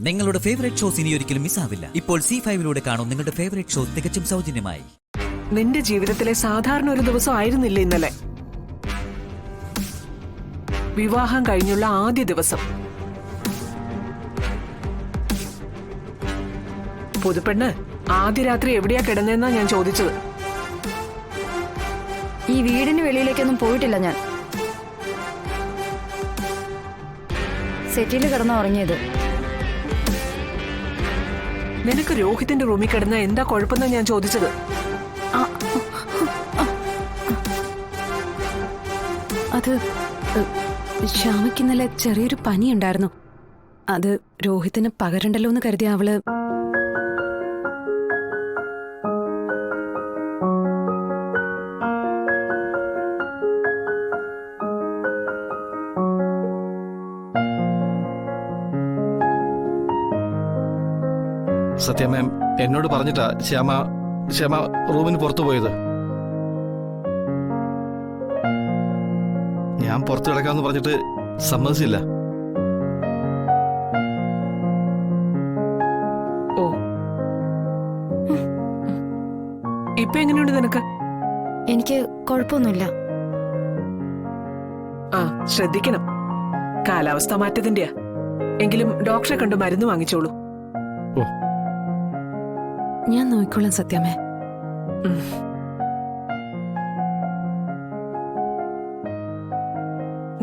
നിങ്ങളുടെ favourite shows ഇനി ഒരിക്കലും മിസ്സാവില്ല. ഇപ്പോൾ C5-ലൂടെ കാണും നിങ്ങളുടെ ഫേവറേറ്റ് ഷോ തികച്ചും സൗജന്യമായി. നിന്റെ ജീവിതത്തിലെ സാധാരണ ഒരു ദിവസം ആയിരുന്നില്ല ഇന്നലെ. വിവാഹം കഴിഞ്ഞുള്ള ആദ്യ ദിവസം. പുതുപ്പെണ്ണ് ആദ്യ രാത്രി എവിടെയാ കിടന്നേന്നാ ഞാൻ ചോദിച്ചത്. ഈ വീടിന് വെളിയിലേക്കൊന്നും പോയിട്ടില്ല ഞാൻ. സെറ്റിൽ കിടന്ന് ഉറങ്ങിയത്. നിനക്ക് രോഹിത്തിന്റെ റൂമിൽ കിടന്ന എന്താ കുഴപ്പമെന്നാ ഞാൻ ചോദിച്ചത്. അത് ശ്യാമയ്ക്ക് ഇന്നലെ ചെറിയൊരു പനി ഉണ്ടായിരുന്നു. അത് രോഹിത്തിന് പകരണ്ടല്ലോ എന്ന് കരുതിയ അവള്. സത്യ മാം എന്നോട് പറഞ്ഞിട്ടാ ശ്യാമ റൂമിന് പുറത്തു പോയത്. ഞാൻ പുറത്തു കിടക്കാമെന്ന് പറഞ്ഞിട്ട് സമ്മതിച്ചില്ല. ഓ, ഇപ്പൊ എങ്ങനെയുണ്ട് നിനക്ക്? എനിക്ക് കുഴപ്പമൊന്നുമില്ല. ആ, ശ്രദ്ധിക്കണം. കാലാവസ്ഥ മാറ്റത്തിന്റെയാ. എങ്കിലും ഡോക്ടറെ കണ്ട് മരുന്ന് വാങ്ങിച്ചോളൂ. ഓ, ഞാൻ നോക്കിക്കോളാം സത്യമേ.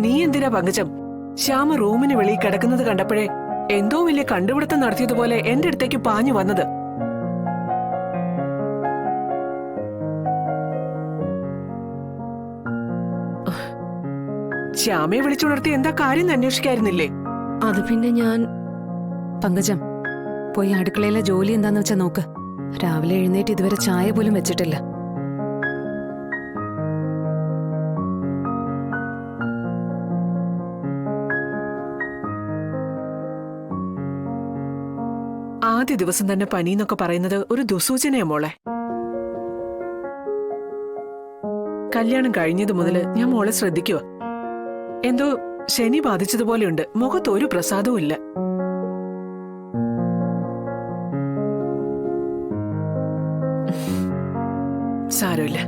നീ എന്തിനാ പങ്കജം ശ്യാമ റൂമിന് വെളിയിൽ കിടക്കുന്നത് കണ്ടപ്പോഴേ എന്തോ വലിയ കണ്ടുപിടുത്തം നടത്തിയതുപോലെ എന്റെ അടുത്തേക്ക് പാഞ്ഞു വന്നത്? ശ്യാമയെ വിളിച്ചുണർത്തി എന്താ കാര്യം അന്വേഷിക്കായിരുന്നില്ലേ? അത് പിന്നെ ഞാൻ. പങ്കജം, പോയി അടുക്കളയിലെ ജോലി എന്താന്ന് വെച്ചാ നോക്ക്. രാവിലെ എഴുന്നേറ്റ് ഇതുവരെ ചായ പോലും വെച്ചിട്ടില്ല. ആദ്യ ദിവസം തന്നെ പനിന്നൊക്കെ പറയുന്നത് ഒരു ദുസൂചനയാ മോളെ. കല്യാണം കഴിഞ്ഞത് മുതല് ഞാൻ മോളെ ശ്രദ്ധിക്കുക. എന്തോ ശനി ബാധിച്ചതുപോലെയുണ്ട്. മുഖത്ത് ഒരു പ്രസാദവും ഇല്ല. സാരമില്ല,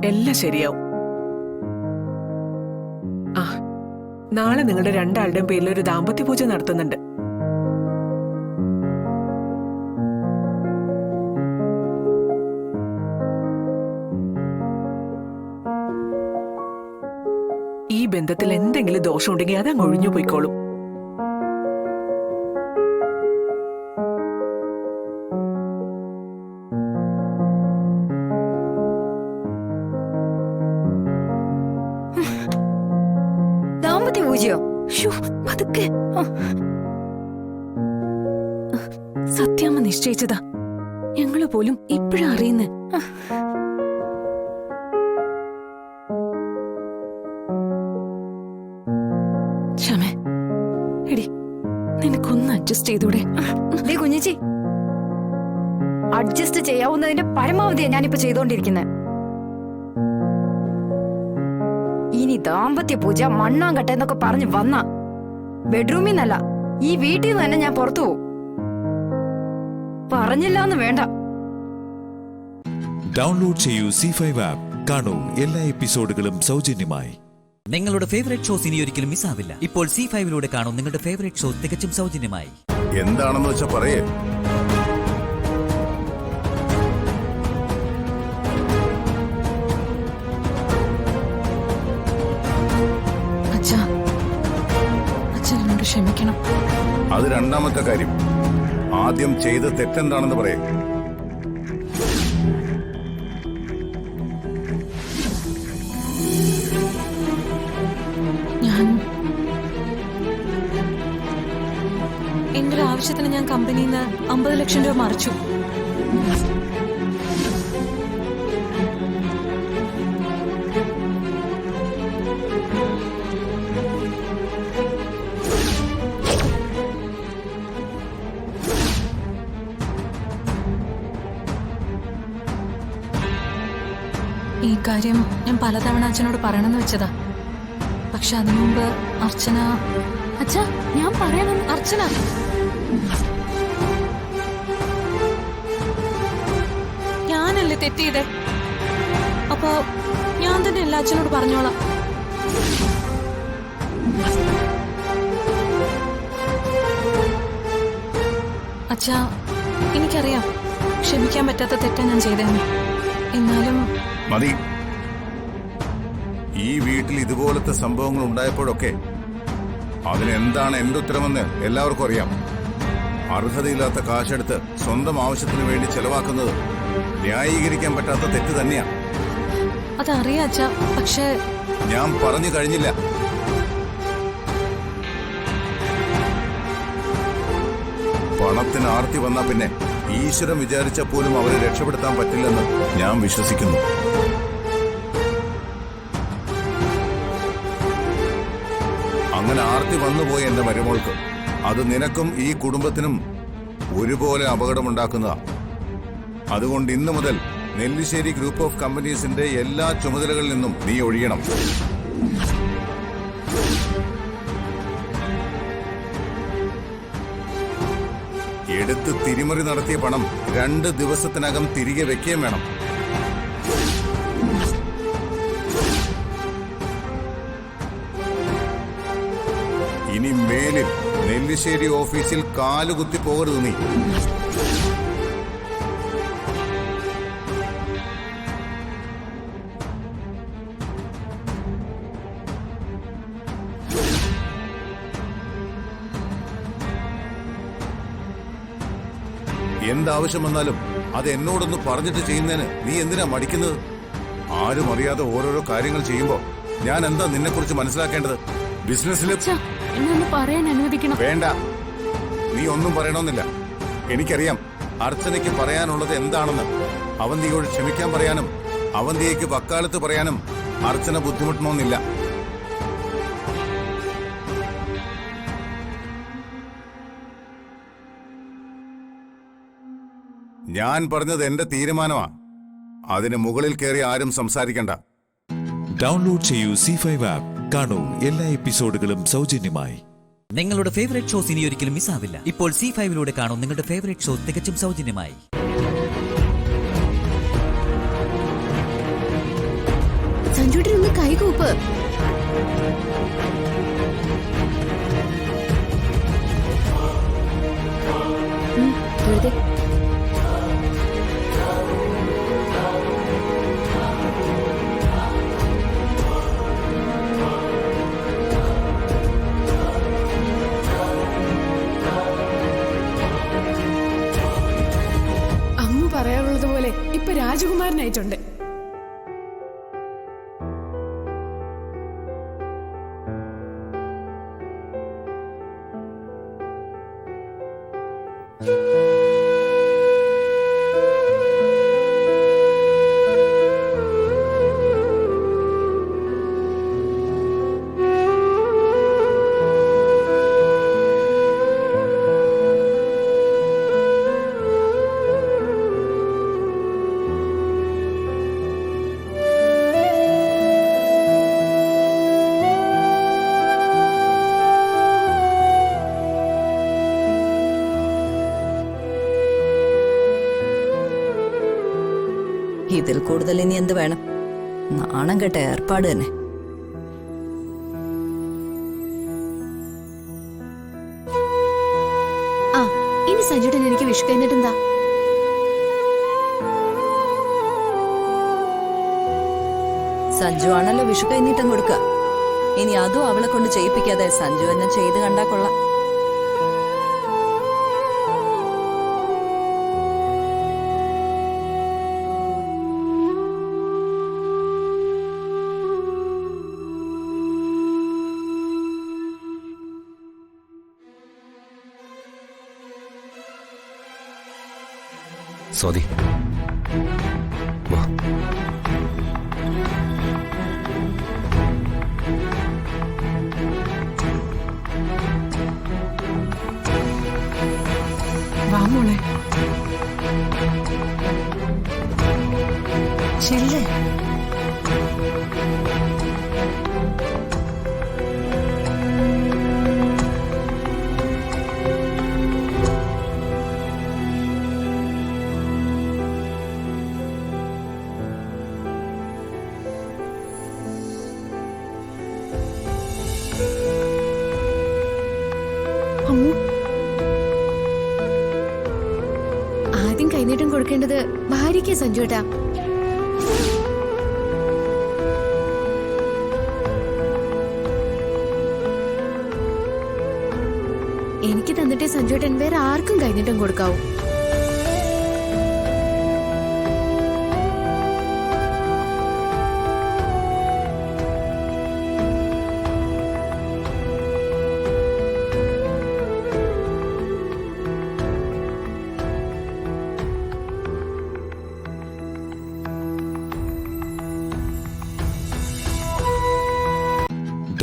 എല്ലാം ശരിയാവും. ആ, നാളെ നിങ്ങളുടെ രണ്ടാളുടെയും പേരിൽ ഒരു ദാമ്പത്യ പൂജ നടത്തുന്നുണ്ട്. ഈ ബന്ധത്തിൽ എന്തെങ്കിലും ദോഷമുണ്ടെങ്കിൽ അതങ്ങ് ഒഴിഞ്ഞു പോയിക്കോളും. ദാമ്പത്യ പൂജയോ? പതുക്കെ. സത്യാമ്മ നിശ്ചയിച്ചതാ. ഞങ്ങള് പോലും ഇപ്പോഴാ അറിയുന്നേ. ക്ഷമേ, എടി നിനക്കൊന്ന് അഡ്ജസ്റ്റ് ചെയ്തൂടെ? കുഞ്ഞിച്ചി, അഡ്ജസ്റ്റ് ചെയ്യാവുന്നതിന്റെ പരമാവധിയാ ഞാനിപ്പോ ചെയ്തോണ്ടിരിക്കുന്നത്. ഇനി ദാമ്പത്യ പൂജ മണ്ണാങ്കട്ട എന്നൊക്കെ പറഞ്ഞു വന്ന ബെഡ്റൂമിൽ നിന്നല്ല, ഈ വീട്ടിൽ നിന്ന് തന്നെ ഞാൻ പുറത്തു പോകും. പറഞ്ഞില്ലാന്ന് വേണ്ട. ഡൗൺലോഡ് ചെയ്യൂ C5 ആപ്പ്. കാണൂ എല്ലാ എപ്പിസോഡുകളും സൗജന്യമായി. നിങ്ങളുടെ ഫേവറേറ്റ് ഷോസ് ഇനി ഒരിക്കലും മിസ്സാവില്ല. ഇപ്പോൾ C5-ലൂടെ കാണും നിങ്ങളുടെ ഫേവറേറ്റ് ഷോ തികച്ചും സൗജന്യമായി. എന്താണെന്ന് വെച്ചാ പറയേ. അച്ഛനോട് ക്ഷമിക്കണം. അത് രണ്ടാമത്തെ കാര്യം. ആദ്യം ചെയ്ത തെറ്റെന്താണെന്ന് പറയേ. എന്റെ ഒരു ആവശ്യത്തിന് ഞാൻ കമ്പനിയിൽ നിന്ന് 50 ലക്ഷം രൂപ മറിച്ചു. ഈ കാര്യം ഞാൻ പലതവണ അച്ഛനോട് പറയണമെന്ന് വെച്ചതാ. പക്ഷെ അതിനു മുമ്പ് അർച്ചന. അച്ഛാ, ഞാൻ പറയണം. അർച്ചന തെറ്റ് ചെയ്തേ? അപ്പോ ഞാൻ തന്നെ എല്ലാ അച്ഛനോട് പറഞ്ഞോളാം. അച്ഛാ, എനിക്കറിയാം ക്ഷമിക്കാൻ പറ്റാത്ത തെറ്റാ ഞാൻ ചെയ്തതെന്ന്. എന്നാലും മതി. ഈ വീട്ടിൽ ഇതുപോലത്തെ സംഭവങ്ങൾ ഉണ്ടായപ്പോഴൊക്കെ അതിനെന്താണ് എന്റെ ഉത്തരമെന്ന് എല്ലാവർക്കും അറിയാം. അർഹതയില്ലാത്ത കാശെടുത്ത് സ്വന്തം ആവശ്യത്തിന് വേണ്ടി ചെലവാക്കുന്നത് ന്യായീകരിക്കാൻ പറ്റാത്ത തെറ്റ് തന്നെയാ. അതറിയാം അച്ഛാ, പക്ഷേ ഞാൻ പറഞ്ഞു കഴിഞ്ഞില്ല. പണത്തിന് ആർത്തി വന്നാ പിന്നെ ഈശ്വരൻ വിചാരിച്ച പോലും അവരെ രക്ഷപ്പെടുത്താൻ പറ്റില്ലെന്ന് ഞാൻ വിശ്വസിക്കുന്നു. അങ്ങനെ ആർത്തി വന്നുപോയി എന്റെ മരുമോൾക്ക് അത് നിനക്കും ഈ കുടുംബത്തിനും ഒരുപോലെ അപകടമുണ്ടാക്കുന്നതാ. അതുകൊണ്ട് ഇന്നു മുതൽ നെല്ലിശ്ശേരി ഗ്രൂപ്പ് ഓഫ് കമ്പനീസിന്റെ എല്ലാ ചുമതലകളിൽ നിന്നും നീ ഒഴിയണം. എടുത്ത് തിരിമറി നടത്തിയ പണം 2 ദിവസത്തിനകം തിരികെ വെക്കുകയും വേണം. ഇനി മേലിൽ നെല്ലിശ്ശേരി ഓഫീസിൽ കാലുകുത്തി പോകരുത് നീ. എന്താവശ്യം വന്നാലും അത് എന്നോടൊന്ന് പറഞ്ഞിട്ട് ചെയ്യുന്നതിന് നീ എന്തിനാ മടിക്കുന്നത്? ആരും അറിയാതെ ഓരോരോ കാര്യങ്ങൾ ചെയ്യുമ്പോ ഞാൻ എന്താ നിന്നെക്കുറിച്ച് മനസ്സിലാക്കേണ്ടത്? ബിസിനസ്സിൽ പറയാൻ അനുവദിക്കണം. വേണ്ട, നീ ഒന്നും പറയണമെന്നില്ല. എനിക്കറിയാം അർച്ചനയ്ക്ക് പറയാനുള്ളത് എന്താണെന്ന്. അവന്തിയോട് ക്ഷമിക്കാൻ പറയാനും അവന്തിയേക്ക് വക്കാലത്ത് പറയാനും അർച്ചന ബുദ്ധിമുട്ടണമെന്നില്ല. ഞാൻ പറഞ്ഞത് എന്റെ തീരുമാനമാ. അതിന് മുകളിൽ കയറി ആരും സംസാരിക്കണ്ട. ഡൗൺലോഡ് ചെയ്യൂ C5 ആപ്പ്. കാണൂ എല്ലാ എപ്പിസോഡുകളും സൗജന്യമായി. നിങ്ങളുടെ ഫേവറേറ്റ് ഷോസ് ഇനി ഒരിക്കലും മിസ്സാവില്ല. ഇപ്പോൾ C5 കാണൂ നിങ്ങളുടെ ഫേവറേറ്റ് ഷോ തികച്ചും സൗജന്യമായി. സഞ്ജുട്ടിനൊന്ന് കൈകൂപ്പ്. അമ്മ പറയാറുള്ളത് പോലെ ഇപ്പൊ രാജകുമാരനായിട്ടുണ്ട്. ഇതിൽ കൂടുതൽ ഇനി എന്ത് വേണം? നാണം കെട്ട ഏർപ്പാട് തന്നെ. ആ, ഇനി സഞ്ജുട്ടൻ എനിക്ക് വിഷു കഴിഞ്ഞിട്ടെന്താ? സഞ്ജു ആണല്ലോ വിഷു കഴിഞ്ഞിട്ടും കൊടുക്കുക. ഇനി അതും അവളെ കൊണ്ട് ചെയ്യിപ്പിക്കാതെ സഞ്ജു എന്നെ ചെയ്ത് കണ്ടാ കൊള്ളാം. സ്വാതി, വാ. വാ മോളെ. ശരിയല്ലേ? കൈനീട്ടം കൊടുക്കേണ്ടത് ഭാര്യയ്ക്ക് സഞ്ജുവേട്ടാ. എനിക്ക് തന്നിട്ടേ സഞ്ജുവേട്ടൻ വേറെ ആർക്കും കൈനീട്ടം കൊടുക്കാവൂ.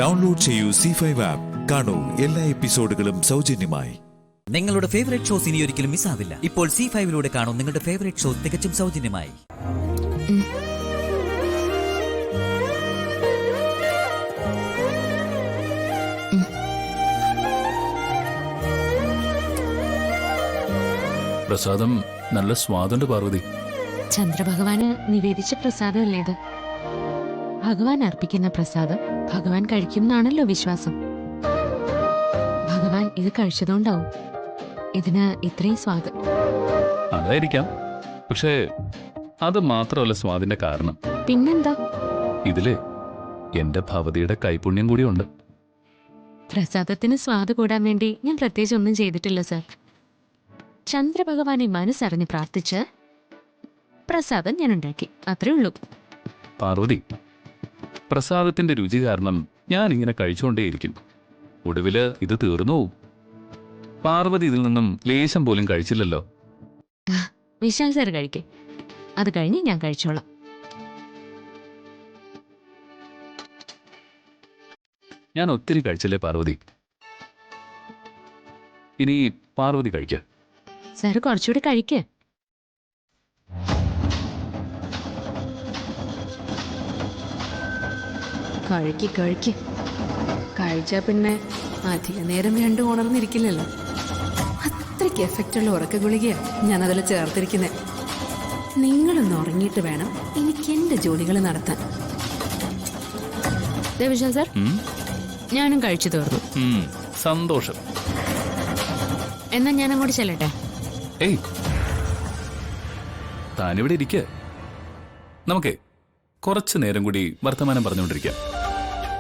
ഡൗൺലോഡ് ചെയ്യൂ C5 ആപ്പ്. കാണൂ എല്ലാ എപ്പിസോഡുകളും സൗജന്യമായി. നിങ്ങളുടെ ഫേവറേറ്റ് ഷോസ് ഇനി ഒരിക്കലും മിസ്സാവില്ല. ഇപ്പോൾ C5 കാണൂ നിങ്ങളുടെ ഫേവറേറ്റ് ഷോ തികച്ചും സൗജന്യമായി. പ്രസാദം നല്ല സ്വാദുണ്ട് പാർവതി. ചന്ദ്രഭഗവാന് നിവേദിച്ച പ്രസാദമല്ലേ ഇത്? ഭഗവാൻ അർപ്പിക്കുന്ന പ്രസാദം ഭഗവാൻ കഴിക്കും എന്നാണല്ലോ വിശ്വാസം. ഭഗവാൻ ഇത് കഴിച്ചതുകൊണ്ടാവും ഇതിന് ഇത്രയും സ്വാദ്. അതായിരിക്കാം, പക്ഷേ അത് മാത്രമല്ല സ്വാദിന്റെ കാരണം. പിന്നെന്താ? ഇതില് എന്റെ ഭവതിയുടെ കൈപുണ്യം കൂടിയുണ്ട്. പ്രസാദത്തിന് സ്വാദ് കൂടാൻ വേണ്ടി ഞാൻ പ്രത്യേകിച്ച് ഒന്നും ചെയ്തിട്ടില്ല സർ. ചന്ദ്രഭഗവാനെ മനസ്സറിഞ്ഞ് പ്രാർത്ഥിച്ച് പ്രസാദം ഞാൻ ഉണ്ടാക്കി, അത്രേ ഉള്ളൂ. പാർവതി, പ്രസാദത്തിന്റെ രുചി കാരണം ഞാൻ ഇങ്ങനെ കഴിച്ചുകൊണ്ടേയിരിക്കും. ഒടുവില് ഇത് തീർന്നു പോവും. പാർവതി ഇതിൽ നിന്നും ലേശം പോലും കഴിച്ചില്ലല്ലോ. വിശാൽ സാർ കഴിക്കേ, അത് കഴിഞ്ഞ് ഞാൻ കഴിച്ചോളാം. ഞാൻ ഒത്തിരി കഴിച്ചില്ലേ പാർവതി? ഇനി പാർവതി കഴിക്ക. സാർ കുറച്ചുകൂടി കഴിക്കേ. കഴിക്ക് കഴിച്ചാ പിന്നെ അധിക നേരം രണ്ടും ഉണർന്നിരിക്കില്ലല്ലോ. അത്രയ്ക്ക് എഫക്റ്റുള്ള ഉറക്ക ഗുളികയാണ് ഞാനതിൽ ചേർത്തിരിക്കുന്നത്. നിങ്ങളൊന്ന് ഉറങ്ങിയിട്ട് വേണം എനിക്ക് എന്റെ ജോലികൾ നടത്താൻ. വിശാൽ സാർ, ഞാനും കഴിച്ചു തീർന്നു. സന്തോഷം. എന്നാ ഞാൻ അങ്ങോട്ട് ചെല്ലട്ടെ? ഏയ്, താനിവിടെ ഇരിക്ക. നമുക്കേ കുറച്ചു നേരം കൂടി വർത്തമാനം പറഞ്ഞുകൊണ്ടിരിക്കാം.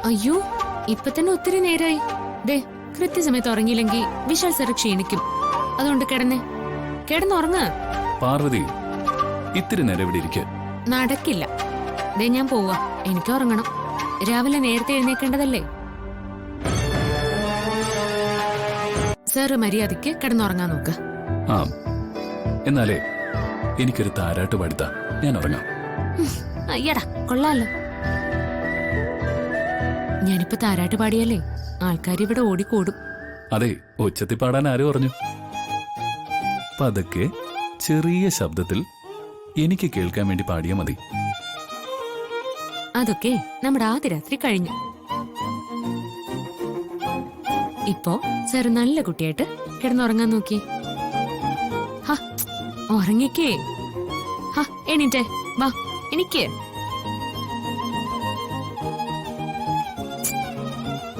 അയ്യോ, ഇപ്പൊ തന്നെ ഒത്തിരി നേരായി. ദേ, കൃത്യസമയത്ത് ഉറങ്ങിയില്ലെങ്കിൽ വിശാൽ സാർ ക്ഷീണിക്കും. അതുകൊണ്ട് കിടന്നുറങ്ങ. പാർവതി, ഇത്തിരി നേരം ഇവിടെ ഇരിക്ക. നടക്കില്ല. ദേ, ഞാൻ പോവാ. എനിക്ക് ഉറങ്ങണം. രാവിലെ നേരത്തെ എഴുന്നേക്കേണ്ടതല്ലേ? സാറ് മര്യാദയ്ക്ക് കിടന്നുറങ്ങാൻ നോക്ക്. ആ, എന്നാലേ എനിക്കൊരു താരാട്ട് പാടുത്താ ഞാൻ ഉറങ്ങാം. അയ്യടാ, കൊള്ളാലോ. ഞാനിപ്പോ താരാട്ട് പാടിയല്ലേ ആൾക്കാർ ഇവിടെ ഓടിക്കൂടും. അതെ, ഉച്ചത്തിൽ പാടാൻ ആരും പറഞ്ഞു? പതുക്കെ ചെറിയ ശബ്ദത്തിൽ എനിക്ക് കേൾക്കാൻ വേണ്ടി പാടിയാ മതി. അതൊക്കെ നമ്മുടെ ആദ്യ രാത്രി കഴിഞ്ഞു. ഇപ്പോ സാർ നല്ല കുട്ടിയായിട്ട് കിടന്നുറങ്ങാൻ നോക്കി. ഉറങ്ങിക്കേ. എണീറ്റേ, വാ എനിക്ക്.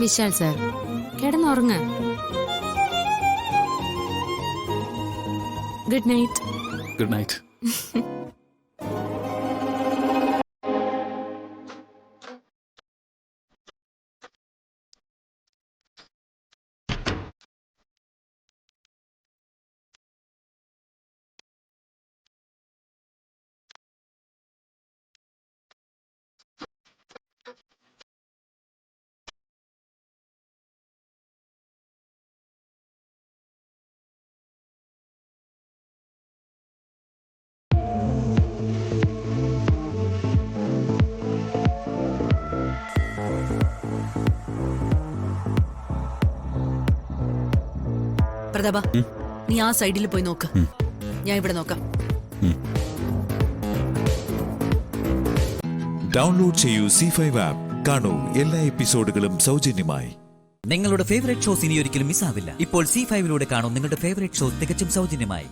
വിശാൽ സാർ, കിടന്നുറങ്ങ. Good night. Good night. പ്രതാപ, നീ ആ സൈഡിൽ പോയി നോക്ക്. ഞാൻ ഇവിടെ നോക്കാം. ഡൗൺലോഡ് ചെയ്യൂ C5 ആപ്പ്. കാണൂ എല്ലാ എപ്പിസോഡുകളും സൗജന്യമായി. നിങ്ങളുടെ ഫേവറേറ്റ് ഷോസ് ഇനി ഒരിക്കലും മിസ്സാവില്ല. ഇപ്പോൾ C5 കാണൂ നിങ്ങളുടെ ഫേവറേറ്റ് ഷോ തികച്ചും സൗജന്യമായി.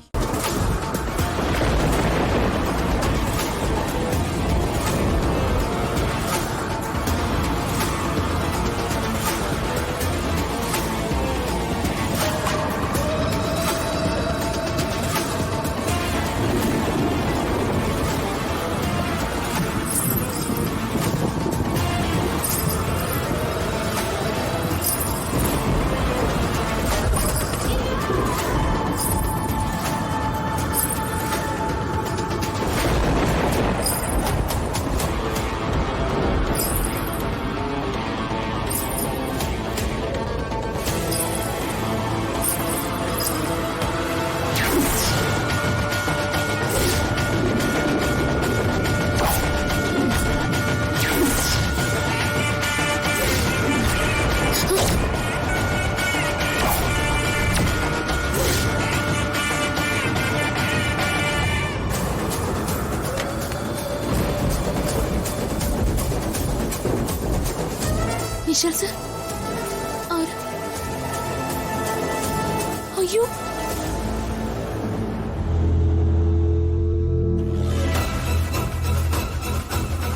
വിശാൽ സർ അയ്യോ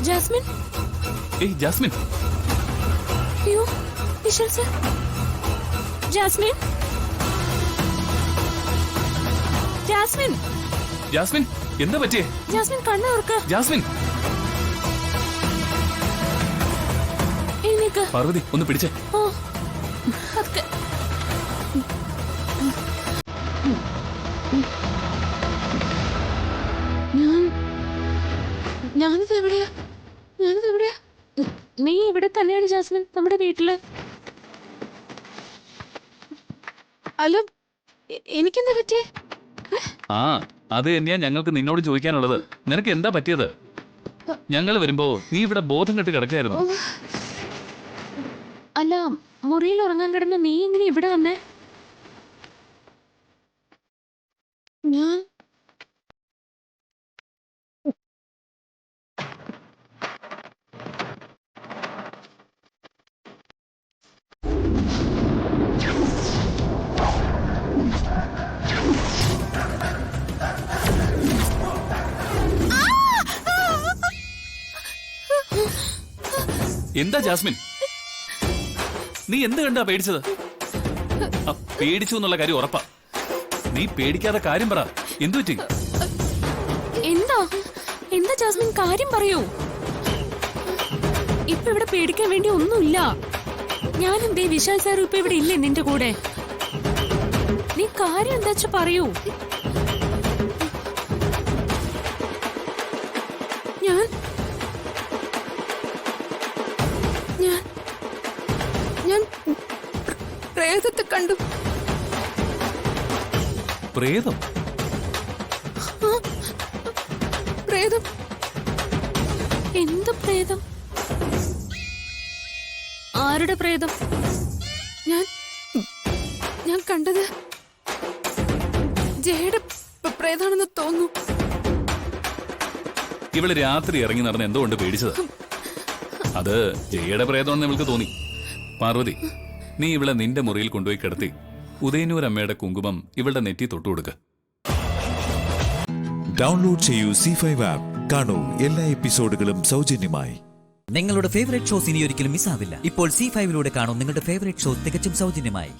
ജാസ്മിൻ ഏയ് ജാസ്മിൻ, അയ്യോ Vishal sir Jasmine Jasmine Jasmine എന്താ പറ്റിയേ? ജാസ്മിൻ കണ്ണു തുറക്ക്. ജാസ്മിൻ, എഴുന്നേക്ക്. പാർവതി ഒന്ന് പിടിച്ചേ. ഓ അതൊക്കെ ഞാനിത് എവിടെയാ? നീ ഇവിടെ തന്നെയാണ് ജാസ്മിൻ, നമ്മുടെ വീട്ടില്. അല്ല എനിക്കെന്താ പറ്റിയേ? ആ അത് തന്നെയാ ഞങ്ങൾക്ക് നിന്നോട് ചോദിക്കാനുള്ളത്. നിനക്ക് എന്താ പറ്റിയത്? ഞങ്ങൾ വരുമ്പോ നീ ഇവിടെ ബോധം കെട്ട് കിടക്കായിരുന്നു. അല്ല മുറിയിൽ ഉറങ്ങാൻ കിടന്ന നീ എങ്ങനെ ഇവിടെ വന്നേ? ഞാൻ എന്താ ജാസ്മിൻ, നീ എന്ത് കണ്ടാ പേടിച്ചത്? പേടിച്ചു എന്നുള്ള കാര്യം ഉറപ്പാ. നീ പേടിക്കാതെ കാര്യം പറ, എന്തു പറ്റി? എന്താ ജാസ്മിൻ, കാര്യം പറയൂ. ഇപ്പൊ ഇവിടെ പേടിക്കാൻ വേണ്ടി ഒന്നുമില്ല. ഞാനെന്തേ വിശാൽ സാർ ഇപ്പൊ ഇവിടെ ഇല്ലേ നിന്റെ കൂടെ? നീ കാര്യം എന്താ പറയൂ. ഞാൻ പ്രേതത്തെ കണ്ടു. പ്രേതം? പ്രേതം? എന്ത് പ്രേതം? ആരുടെ പ്രേതം? ഞാൻ കണ്ടത് ജയയുടെ പ്രേതാണെന്ന് തോന്നുന്നു. ഇവള് രാത്രി ഇറങ്ങി നടന്ന് എന്തുകൊണ്ട് പേടിച്ചത്? അത് ജയയുടെ പ്രേതമാണെന്ന് ഇവൾക്ക് തോന്നി. പാർവതി, നീ ഇവളെ നിന്റെ മുറിയിൽ കൊണ്ടുപോയി കിടത്തി ഉദയനൂർ അമ്മയുടെ കുങ്കുമം ഇവളുടെ നെറ്റി തൊട്ടുകൊടുക്ക്. ഡൗൺലോഡ് ചെയ്യൂ C5 ആപ്പ്. കാണൂ എല്ലാ എപ്പിസോഡുകളും സൗജന്യമായി. നിങ്ങളുടെ ഫേവറേറ്റ് ഷോസ് ഇനി ഒരിക്കലും മിസ്സാവില്ല. ഇപ്പോൾ C5 കാണൂ നിങ്ങളുടെ ഫേവറേറ്റ് ഷോ തികച്ചും സൗജന്യമായി.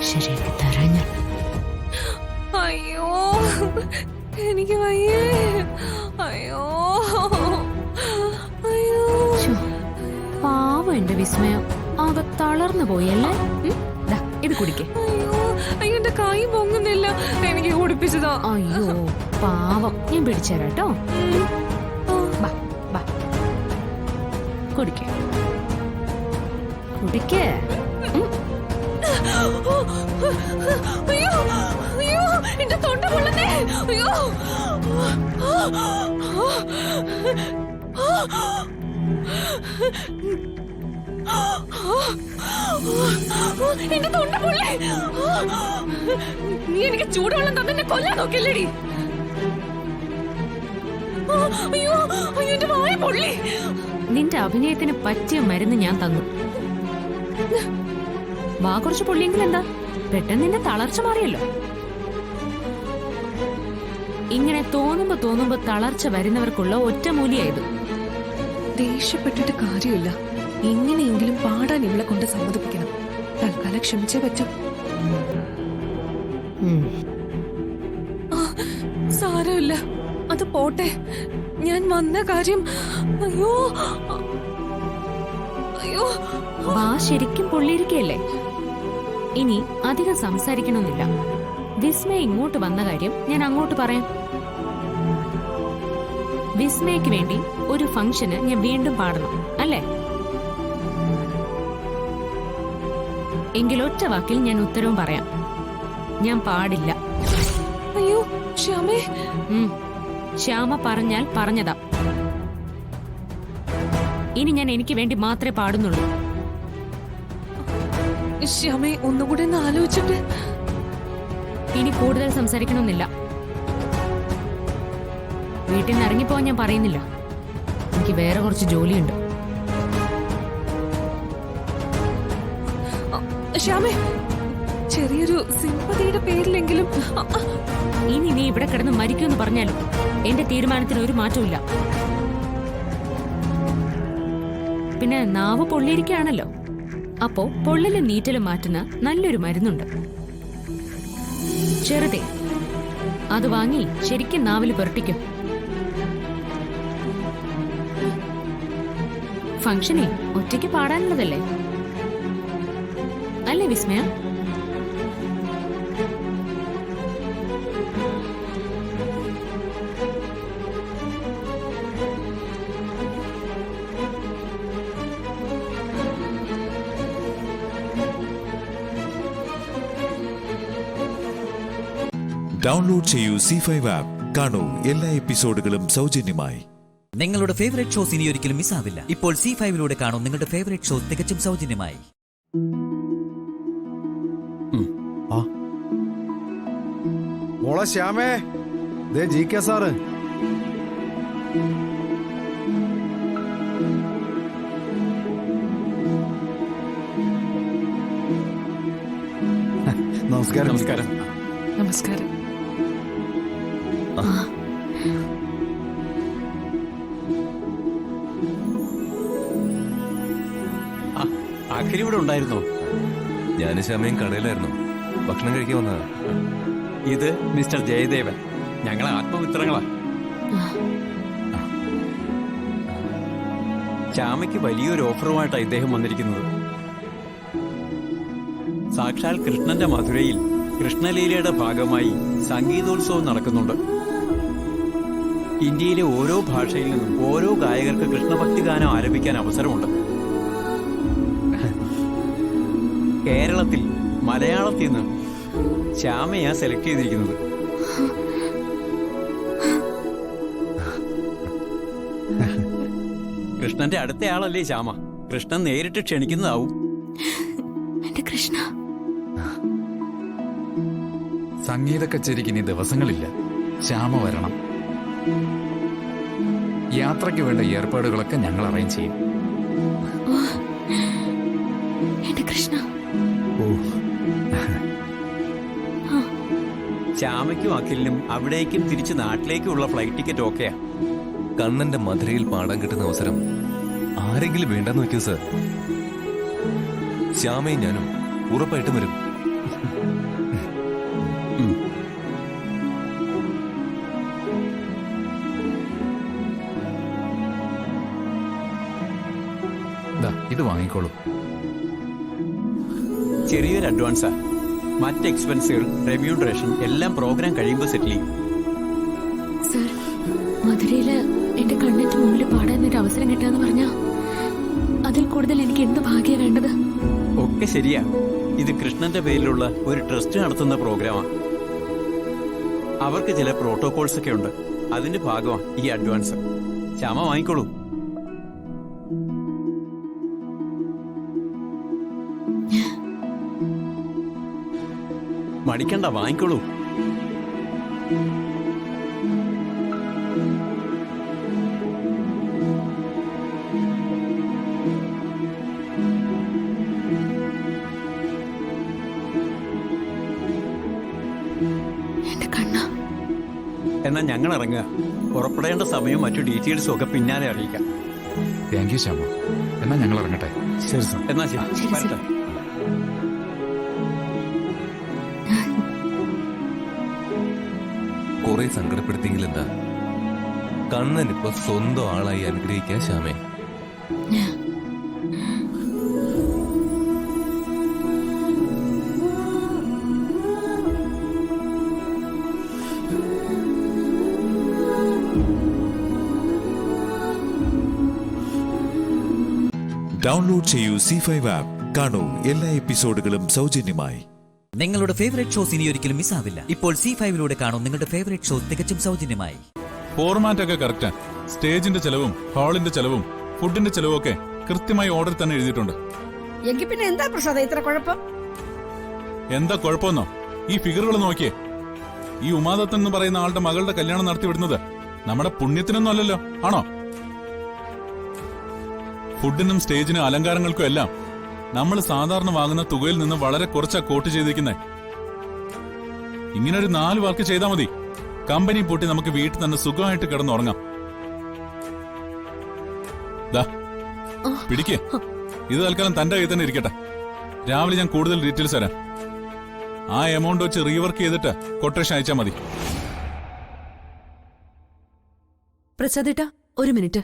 ശരിയാക്കി തരാൻ ഞാൻ. അയ്യോ എനിക്ക് വയ്യേ. അയ്യോ അയ്യോ പാവം എന്റെ വിസ്മയം ആകെ തളർന്നു പോയല്ലേ. ഇത് കുടിക്കേ. അയ്യോ അയ്യോ എന്റെ കൈ പൊങ്ങുന്നില്ല. എനിക്ക് കുടിപ്പിച്ചതാ. അയ്യോ പാവം, ഞാൻ പിടിച്ചേരാട്ടോ. കുടിക്കേ കുടിക്കേ. അയ്യോ അയ്യോ എന്റെ തൊണ്ട പൊള്ളുന്നേ. അയ്യോ എന്റെ തൊണ്ട പൊള്ളേ. നീ എനിക്ക് ചൂടുവെള്ളം തന്നെ കൊല്ലാൻ നോക്കില്ലേടി. അയ്യോ അയ്യോ എന്റെ വായ പൊള്ളി. നിന്റെ അഭിനയത്തിന് പറ്റിയ മരുന്ന് ഞാൻ തന്നു. വാ കുറച്ച് പൊള്ളിയെങ്കിൽ എന്താ, പെട്ടെന്ന് നിന്റെ തളർച്ച മാറിയല്ലോ. ഇങ്ങനെ തോന്നുമ്പോ തളർച്ച വരുന്നവർക്കുള്ള ഒറ്റമൂലിയായത്. ദേഷ്യപ്പെട്ടിട്ട് കാര്യമില്ല. എങ്ങനെയെങ്കിലും പാടാൻ ഇവളെ കൊണ്ട് സമ്മതിപ്പിക്കണം. തൽക്കാലം ക്ഷമിച്ചേ പറ്റൂ. സാരമില്ല, അത് പോട്ടെ. ഞാൻ വന്ന കാര്യം. അയ്യോ അയ്യോ വാ ശരിക്കും പൊള്ളിയിരിക്കല്ലേ. ഇനി അധികം സംസാരിക്കണമെന്നില്ല. വിസ്മയ ഇങ്ങോട്ട് വന്ന കാര്യം ഞാൻ അങ്ങോട്ട് പറയാം. വിസ്മയക്ക് വേണ്ടി ഒരു ഫംഗ്ഷന് ഞാൻ വീണ്ടും പാടണം അല്ലേ? എങ്കിലൊറ്റ വാക്കിൽ ഞാൻ ഉത്തരവും പറയാം. ഞാൻ പാടില്ല. അയ്യോ ശ്യാമേ. ശ്യാമ പറഞ്ഞാൽ പറഞ്ഞതാ. ഇനി ഞാൻ എനിക്ക് വേണ്ടി മാത്രമേ പാടുന്നുള്ളൂ. ശ്യാമേ ഒന്നുകൂടെ ഒന്ന് ആലോചിച്ചിട്ട്. ഇനി കൂടുതൽ സംസാരിക്കണമെന്നില്ല. വീട്ടിൽ നിന്ന് ഇറങ്ങിപ്പോവാൻ ഞാൻ പറയുന്നില്ല. എനിക്ക് വേറെ കുറച്ച് ജോലിയുണ്ട്. ശ്യാമേ, ചെറിയൊരു സിമ്പതിയുടെ പേരിലെങ്കിലും ഇനി നീ ഇവിടെ കിടന്ന് മരിക്കുമെന്ന് പറഞ്ഞാലും എന്റെ തീരുമാനത്തിന് ഒരു മാറ്റമില്ല. പിന്നെ നാവ് പൊള്ളിയിരിക്കുകയാണല്ലോ, അപ്പോ പൊള്ളലും നീറ്റലും മാറ്റുന്ന നല്ലൊരു മരുന്നുണ്ട്. ചെറുതേ, അത് വാങ്ങി ശരിക്കും നാവിൽ പുരട്ടിക്കും. ഫംഗ്ഷനെ ഒറ്റയ്ക്ക് പാടാനുള്ളതല്ലേ അല്ലേ വിസ്മയ? ഡൗൺലോഡ് ചെയ്യൂ C5 ആപ്പ്. കാണൂ എല്ലാ എപ്പിസോഡുകളും സൗജന്യമായി. നിങ്ങളുടെ ഫേവറേറ്റ് ഷോസ് ഇനി ഒരിക്കലും മിസ്സാവില്ല. ഇപ്പോൾ C5ലൂടെ കാണൂ നിങ്ങളുടെ ഫേവറേറ്റ് ഷോ തികച്ചും സൗജന്യമായി. മോളെ ശ്യാമേ, ദേ GK സാറ്. നമസ്കാരം. നമസ്കാരം. നമസ്കാരം. അഖിൽ ഇവിടെ ഉണ്ടായിരുന്നോ? ഞാനും ശ്യാമയും കടയിലായിരുന്നു. ഭക്ഷണം കഴിക്കാൻ വന്നതാ. ഇത് മിസ്റ്റർ ജയദേവൻ, ഞങ്ങളെ ആത്മമിത്രങ്ങളാ. ശ്യാമയ്ക്ക് വലിയൊരു ഓഫറുമായിട്ടാണ് ഇദ്ദേഹം വന്നിരിക്കുന്നത്. സാക്ഷാൽ കൃഷ്ണന്റെ മധുരയിൽ കൃഷ്ണലീലയുടെ ഭാഗമായി സംഗീതോത്സവം നടക്കുന്നുണ്ട്. ഇന്ത്യയിലെ ഓരോ ഭാഷയിൽ നിന്നും ഓരോ ഗായകർക്ക് കൃഷ്ണഭക്തി ഗാനം ആലപിക്കാൻ അവസരമുണ്ട്. കേരളത്തിൽ മലയാളത്തിൽ നിന്ന് ശ്യാമയാ സെലക്ട് ചെയ്തിരിക്കുന്നത്. കൃഷ്ണന്റെ അടുത്തയാളല്ലേ ശ്യാമ? കൃഷ്ണൻ നേരിട്ട് ക്ഷണിക്കുന്നതാവും. എന്റെ കൃഷ്ണ, സംഗീത കച്ചേരിക്ക് ഇനി ദിവസങ്ങളില്ല. ശ്യാമ വരണം. യാത്രയ്ക്ക് വേണ്ട ഏർപ്പാടുകളൊക്കെ ഞങ്ങൾ അറേഞ്ച് ചെയ്യും. എന്റെ കൃഷ്ണ. ശ്യാമയ്ക്കും അഖിലിനും അവിടേക്കും തിരിച്ച് നാട്ടിലേക്കുള്ള ഫ്ലൈറ്റ് ടിക്കറ്റ് ഓക്കെയാ. കണ്ണന്റെ മധുരയിൽ പാടാൻ കിട്ടുന്ന അവസരം ആരെങ്കിലും വേണ്ടെന്ന് വെക്കൂ സർ. ശ്യാമയും ഞാനും ഉറപ്പായിട്ടും വരും. ഇത് വാങ്ങിക്കോളൂ. ചെറിയൊരു അഡ്വാൻസാ. മറ്റ് എക്സ്പെൻസുകൾ, റെമ്യൂണറേഷൻ എല്ലാം പ്രോഗ്രാം കഴിയുമ്പോൾ സെറ്റിൽ ചെയ്യും. സർ, മധുരയില് എന്റെ കണ്ണിന്റെ മുമ്പിൽ പാടാൻ ഒരു അവസരം കിട്ടാന്ന് പറഞ്ഞാ അതിൽ കൂടുതൽ എനിക്ക് എന്ത് ഭാഗ്യ വേണ്ടത്? ഒക്കെ ശരിയാ. ഇത് കൃഷ്ണന്റെ പേരിലുള്ള ഒരു ട്രസ്റ്റ് നടത്തുന്ന പ്രോഗ്രാമാണ്. അവർക്ക് ചില പ്രോട്ടോകോൾസ് ഒക്കെ ഉണ്ട്. അതിന്റെ ഭാഗമാണ് ഈ അഡ്വാൻസ്. ശ്യാമ വാങ്ങിക്കോളൂ. മടിക്കണ്ട, വാങ്ങിക്കോളൂ. എന്നാ ഞങ്ങൾ ഇറങ്ങുക. പുറപ്പെടേണ്ട സമയവും മറ്റു ഡീറ്റെയിൽസും ഒക്കെ പിന്നാലെ അറിയിക്കാം. Thank you Shyama. എന്നാ ഞങ്ങൾ ഇറങ്ങട്ടെ. ശരി സർ. എന്നാ ശരി, വരട്ടെ. കുറെ സങ്കടപ്പെടുത്തിയെങ്കിൽ എന്താ, കണ്ണനിപ്പോ സ്വന്തം ആളായി അനുഗ്രഹിക്കാൻ ശ്യാമേ. ഡൗൺലോഡ് ചെയ്യൂ C5 ആപ്പ്. കാണൂ എല്ലാ എപ്പിസോഡുകളും സൗജന്യമായി. നിങ്ങളുടെ ഫേവറേറ്റ് ഷോസ് ഇനി ഒരിക്കലും മിസ്സാവില്ല. ഇപ്പോൾ C5ലൂടെ കാണൂ നിങ്ങളുടെ ഫേവറേറ്റ് ഷോ തികച്ചും സൗജന്യമായി. ഫോർമാറ്റ് ഒക്കെ കറക്റ്റാ. സ്റ്റേജിന്റെ ചെലവും ഹാളിന്റെ ചെലവും ഫുഡിന്റെ ചെലവും ഒക്കെ കൃത്യമായി ഓർഡർ തന്നെ എഴുതിയിട്ടുണ്ട്. എങ്കിൽ പിന്നെ എന്താ പ്രസാദ ഇത്ര കുഴപ്പം? എന്താ കുഴപ്പമെന്നോ? ഈ ഫിഗറുകൾ നോക്കിയേ. ഈ ഉമാദത്തൻ എന്ന് പറയുന്ന ആളുടെ മകളുടെ കല്യാണം നടത്തി വിടുന്നത് നമ്മുടെ പുണ്യത്തിനൊന്നും അല്ലല്ലോ, ആണോ? ഫുഡിനും സ്റ്റേജിനും അലങ്കാരങ്ങൾക്കും എല്ലാം നമ്മൾ സാധാരണ വാങ്ങുന്ന തുകയിൽ നിന്ന് വളരെ കുറച്ചാ കോട്ട് ചെയ്തിരിക്കുന്നേ. ഇങ്ങനൊരു 4 വാക്ക് ചെയ്താൽ മതി, കമ്പനി പൂട്ടി നമുക്ക് വീട്ടിൽ തന്നെ സുഖമായിട്ട് കിടന്നുറങ്ങാം. പിടിക്കേ, ഇത് തൽക്കാലം തന്റെ കയ്യിൽ തന്നെ ഇരിക്കട്ടെ. രാവിലെ ഞാൻ കൂടുതൽ ഡീറ്റെയിൽസ് തരാം. ആ എമൗണ്ട് വെച്ച് റീവർക്ക് ചെയ്തിട്ട് കൊട്ടേഷൻ അയച്ചാൽ മതി. പ്രസാദേട്ടാ, ഒരു മിനിറ്റ്.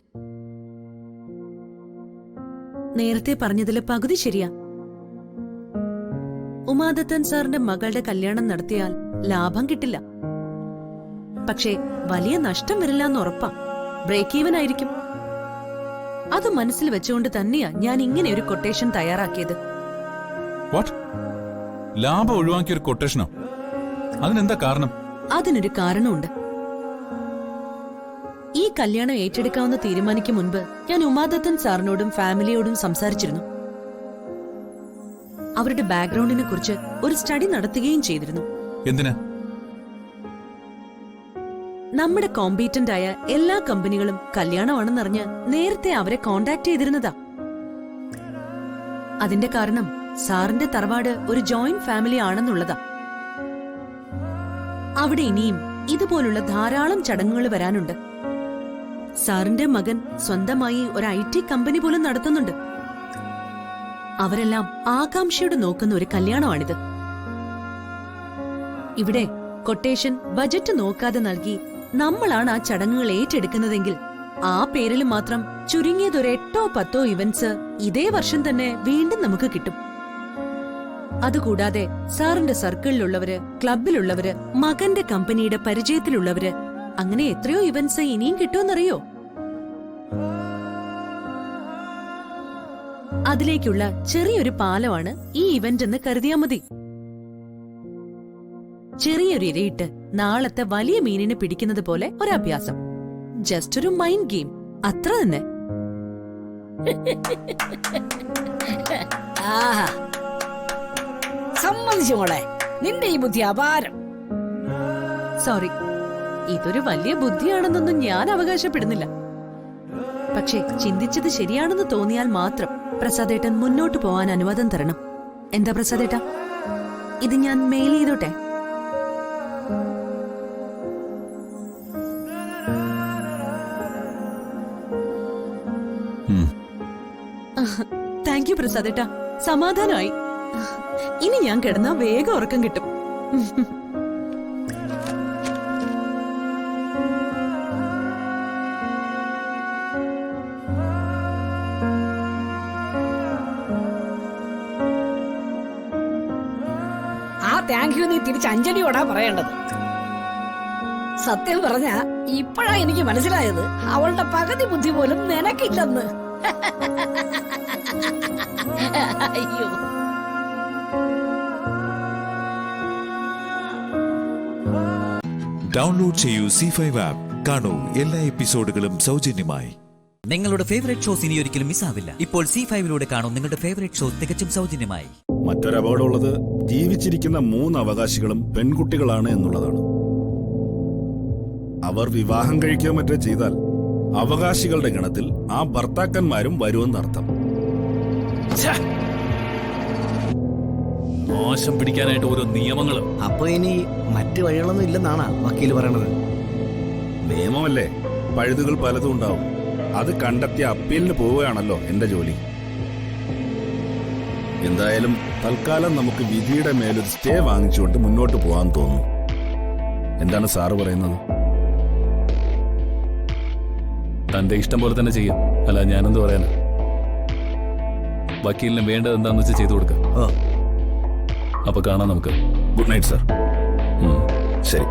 നേരത്തെ പറഞ്ഞതിലെ പകുതി ശരിയാ. ഉമാദത്തൻ സാറിന്റെ മകളുടെ കല്യാണം നടത്തിയാൽ ലാഭം കിട്ടില്ല. പക്ഷേ വലിയ നഷ്ടം വരില്ല എന്ന് ഉറപ്പാ. ബ്രേക്ക് ഈവൻ ആയിരിക്കും. അത് മനസ്സിൽ വെച്ചുകൊണ്ട് തന്നെയാ ഞാൻ ഇങ്ങനെ ഒരു കൊട്ടേഷൻ തയ്യാറാക്കിയത്. ലാഭം ഒഴിവാക്കിയ ഒരു കൊട്ടേഷനോ? അതിനെന്താ കാരണം? അതിനൊരു കാരണമുണ്ട്. ഈ കല്യാണം ഏറ്റെടുക്കാവുന്ന തീരുമാനിക്കും മുൻപ് ഞാൻ ഉമാദത്തൻ സാറിനോടും ഫാമിലിയോടും സംസാരിച്ചിരുന്നു. അവരുടെ ബാക്ക്ഗ്രൗണ്ടിനെ കുറിച്ച് ഒരു സ്റ്റഡി നടത്തുകയും ചെയ്തിരുന്നു. എന്തിനാ? നമ്മുടെ കോമ്പീറ്റന്റ് ആയ എല്ലാ കമ്പനികളും കല്യാണമാണെന്നറിഞ്ഞ് നേരത്തെ അവരെ കോണ്ടാക്ട് ചെയ്തിരുന്നതാ. അതിന്റെ കാരണം സാറിന്റെ തറവാട് ഒരു ജോയിന്റ് ഫാമിലി ആണെന്നുള്ളതാ. അവിടെ ഇനിയും ഇതുപോലുള്ള ധാരാളം ചടങ്ങുകൾ വരാനുണ്ട്. സാറിന്റെ മകൻ സ്വന്തമായി ഒരു IT കമ്പനി പോലും നടത്തുന്നുണ്ട്. അവരെല്ലാം ആകാംക്ഷയോടെ നോക്കുന്ന ഒരു കല്യാണമാണിത്. ഇവിടെ കൊട്ടേഷൻ ബജറ്റ് നോക്കാതെ നൽകി നമ്മളാണ് ആ ചടങ്ങുകൾ ഏറ്റെടുക്കുന്നതെങ്കിൽ ആ പേരിൽ മാത്രം ചുരുങ്ങിയതൊരു 8-10 ഇവന്റ്സ് ഇതേ വർഷം തന്നെ വീണ്ടും നമുക്ക് കിട്ടും. അതുകൂടാതെ സാറിന്റെ സർക്കിളിലുള്ളവര്, ക്ലബിലുള്ളവര്, മകന്റെ കമ്പനിയുടെ പരിചയത്തിലുള്ളവര്, അങ്ങനെ എത്രയോ ഇവന്റ്സ് ഇനിയും കിട്ടുമെന്നറിയോ? അതിലേക്കുള്ള ചെറിയൊരു പാലമാണ് ഈ ഇവന്റ് എന്ന് കരുതിയാ മതി. ചെറിയൊരു ഇരയിട്ട് നാളത്തെ വലിയ മീനിനെ പിടിക്കുന്നത് പോലെ ഒരഭ്യാസം. ജസ്റ്റ് ഒരു മൈൻഡ് ഗെയിം, അത്ര തന്നെ. സമ്മതിച്ചു മോളെ, നിന്റെ ഈ ബുദ്ധി അപാരം. സോറി, ഇതൊരു വലിയ ബുദ്ധിയാണെന്നൊന്നും ഞാൻ അവകാശപ്പെടുന്നില്ല. പക്ഷേ ചിന്തിച്ചത് ശരിയാണെന്ന് തോന്നിയാൽ മാത്രം പ്രസാദേട്ടൻ മുന്നോട്ട് പോവാൻ അനുവാദം തരണം. എന്താ പ്രസാദേട്ടാ, ഇത് ഞാൻ മെയിൽ ചെയ്തോട്ടെ? താങ്ക് യു പ്രസാദേട്ടാ, സമാധാനമായി. ഇനി ഞാൻ കിടന്നാ വേഗം ഉറക്കം കിട്ടും. താങ്ക് യു നീ തിരിച്ച് അഞ്ജലിയോടാ പറയേണ്ടത്. സത്യം പറഞ്ഞ ഇപ്പോഴാ എനിക്ക് മനസ്സിലായത് അവളുടെ പകുതി ബുദ്ധി പോലും നിനക്കില്ലെന്ന്. അയ്യോ, ഡൗൺലോഡ് ചെയ്യൂ C5 ആപ്പ്. കാണൂ എല്ലാ എപ്പിസോഡുകളും സൗജന്യമായി. നിങ്ങളുടെ ഫേവറേറ്റ് ഷോസ് ഇനി ഒരിക്കലും മിസ്സാവില്ല. ഇപ്പോൾ C5 കാണൂ നിങ്ങളുടെ ഫേവറേറ്റ് ഷോ തികച്ചും സൗജന്യമായി. മറ്റൊരു അപകടമുള്ളത് ജീവിച്ചിരിക്കുന്ന 3 അവകാശികളും പെൺകുട്ടികളാണ് എന്നുള്ളതാണ്. അവർ വിവാഹം കഴിക്കുക മറ്റോ ചെയ്താൽ അവകാശികളുടെ ഗണത്തിൽ ആ ഭർത്താക്കന്മാരും വരുമെന്നർത്ഥം. മോശം പിടിക്കാനായിട്ട് ഓരോ നിയമങ്ങൾ. അപ്പൊ ഇനി മറ്റു വഴികളൊന്നും ഇല്ലെന്നാണ് വക്കീൽ പറയണത്. നിയമമല്ലേ, പഴുതുകൾ പലതും ഉണ്ടാവും. അത് കണ്ടെത്തി അപ്പീലിന് പോവുകയാണല്ലോ എന്റെ ജോലി. എന്തായാലും തൽക്കാലം നമുക്ക് വിധിയുടെ മേലൊരു സ്റ്റേ വാങ്ങിച്ചുകൊണ്ട് മുന്നോട്ട് പോകാൻ തോന്നുന്നു. എന്താണ് സാറ് പറയുന്നത്? തന്റെ ഇഷ്ടം പോലെ തന്നെ ചെയ്യാം. അല്ല, ഞാനെന്ത് പറയാനാ? വക്കീലിന് വേണ്ടത് എന്താന്ന് വെച്ചാൽ ചെയ്തു കൊടുക്കാം. അപ്പൊ കാണാം നമുക്ക്. Good night sir. ശരി.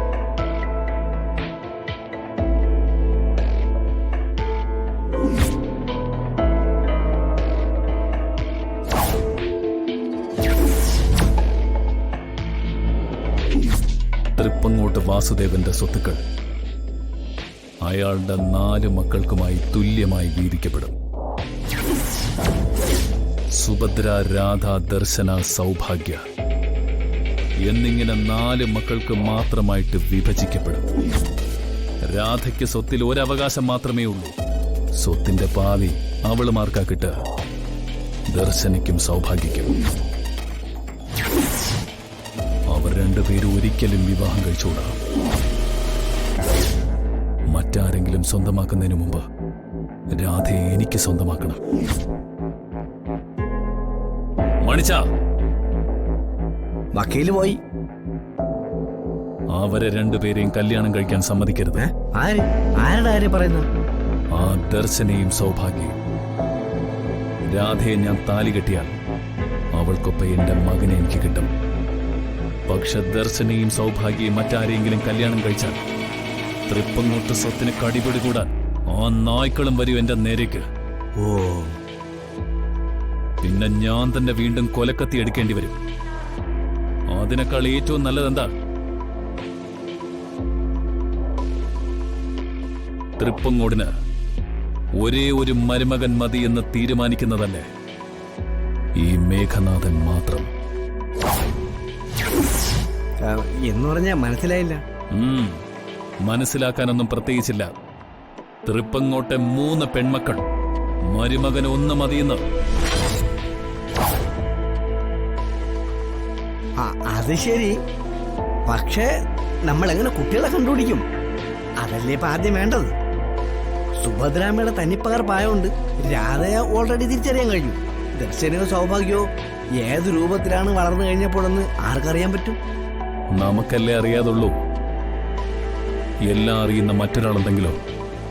തൃപ്പങ്ങോട്ട് വാസുദേവന്റെ സ്വത്തുക്കൾ അയാളുടെ 4 മക്കൾക്കുമായി തുല്യമായി വീതിക്കപ്പെടും. സുഭദ്ര, രാധ, ദർശന, സൗഭാഗ്യ എന്നിങ്ങനെ 4 മക്കൾക്ക് മാത്രമായിട്ട് വിഭജിക്കപ്പെടും. രാധയ്ക്ക് സ്വത്തിൽ ഒരവകാശം മാത്രമേ ഉള്ളൂ. സ്വത്തിന്റെ പാതി അവളുമാർക്കാ കിട്ടുക. ദർശനയ്ക്കും സൗഭാഗ്യയ്ക്കും. അവർ രണ്ടുപേരും ഒരിക്കലും വിവാഹം കഴിച്ചുകൂടാ. മറ്റാരെങ്കിലും സ്വന്തമാക്കുന്നതിന് മുമ്പ് രാധയെ എനിക്ക് സ്വന്തമാക്കണം. മണിച്ച വക്കീല് പോയി. അവരെ രണ്ടുപേരെയും കല്യാണം കഴിക്കാൻ സമ്മതിക്കരുത്. ആരുടെ കാര്യം പറയുന്നത്? ആ ദർശനയും സൗഭാഗ്യയും. രാധയെ ഞാൻ താലി കെട്ടിയാൽ അവൾക്കൊപ്പം എന്റെ മകനെ എനിക്ക് കിട്ടും. പക്ഷെ ദർശനയും സൗഭാഗ്യയും മറ്റാരെങ്കിലും കല്യാണം കഴിച്ചാൽ തൃപ്പങ്ങോട്ട് സ്വത്തിന് കടിപിടി കൂടാൻ ആ നായ്ക്കളും വരും എന്റെ നേരേക്ക്. പിന്നെ ഞാൻ തന്നെ വീണ്ടും കൊലക്കത്തി എടുക്കേണ്ടി വരും. അതിനേക്കാൾ ഏറ്റവും നല്ലതെന്താ? തൃപ്പങ്ങോടിന് ഒരേ ഒരു മരുമകൻ മതി എന്ന് തീരുമാനിക്കുന്നതല്ലേ ഈ മേഘനാഥൻ മാത്രം. എന്ന് പറഞ്ഞാ മനസ്സിലായില്ല. മനസ്സിലാക്കാനൊന്നും പ്രത്യേകിച്ചില്ല. തൃപ്പങ്ങോട്ടെ 3 പെൺമക്കൾ, മരുമകന് 1 മതിയെന്ന്. അത് ശരി. പക്ഷേ നമ്മൾ എങ്ങനെ കുട്ടികളെ കണ്ടുപിടിക്കും? അതല്ലേ ഇപ്പൊ ആദ്യം വേണ്ടത്. സുഭദ്രാമ്മയുടെ തനിപ്പകർപ്പായോണ്ട് രാധയെ ഓൾറെഡി തിരിച്ചറിയാൻ കഴിഞ്ഞു. ദർശനയോ സൗഭാഗ്യമോ ഏത് രൂപത്തിലാണ് വളർന്നു കഴിഞ്ഞപ്പോഴെന്ന് ആർക്കറിയാൻ പറ്റും? നമുക്കല്ലേ അറിയാതുള്ളൂ. എല്ലാം അറിയുന്ന മറ്റൊരാളുണ്ടെങ്കിലോ?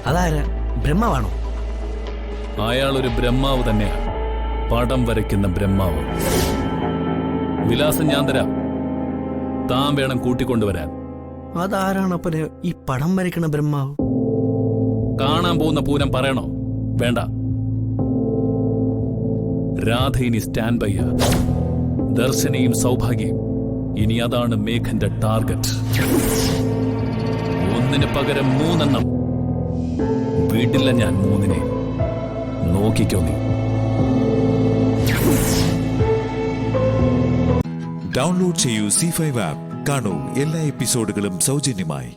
അതാരാ? ബ്രഹ്മാവാണോ? അയാളൊരു ബ്രഹ്മാവ് തന്നെയാ. പടം വരയ്ക്കുന്ന ബ്രഹ്മാവ്. വിലാസം ഞാൻ തരാം. താൻ വേണം കൂട്ടിക്കൊണ്ടുവരാൻ. അതാരാണ് അപ്പനെ ഈ പടം വരയ്ക്കണ ബ്രഹ്മാവ്? കാണാൻ പോകുന്ന പൂരം പറയണോ? വേണ്ട. രാധ ഇനി സ്റ്റാൻഡ് ബൈ. ദർശനയും സൗഭാഗ്യയും ഇനി അതാണ് മേഘന്റെ ടാർഗറ്റ്. 1 പകരം 3 വീട്ടില്ല ഞാൻ 3. നോക്കിക്കോ നീ. ഡൗൺലോഡ് ചെയ്യൂ C5 ആപ്പ്. കാണൂ എല്ലാ എപ്പിസോഡുകളും സൗജന്യമായി.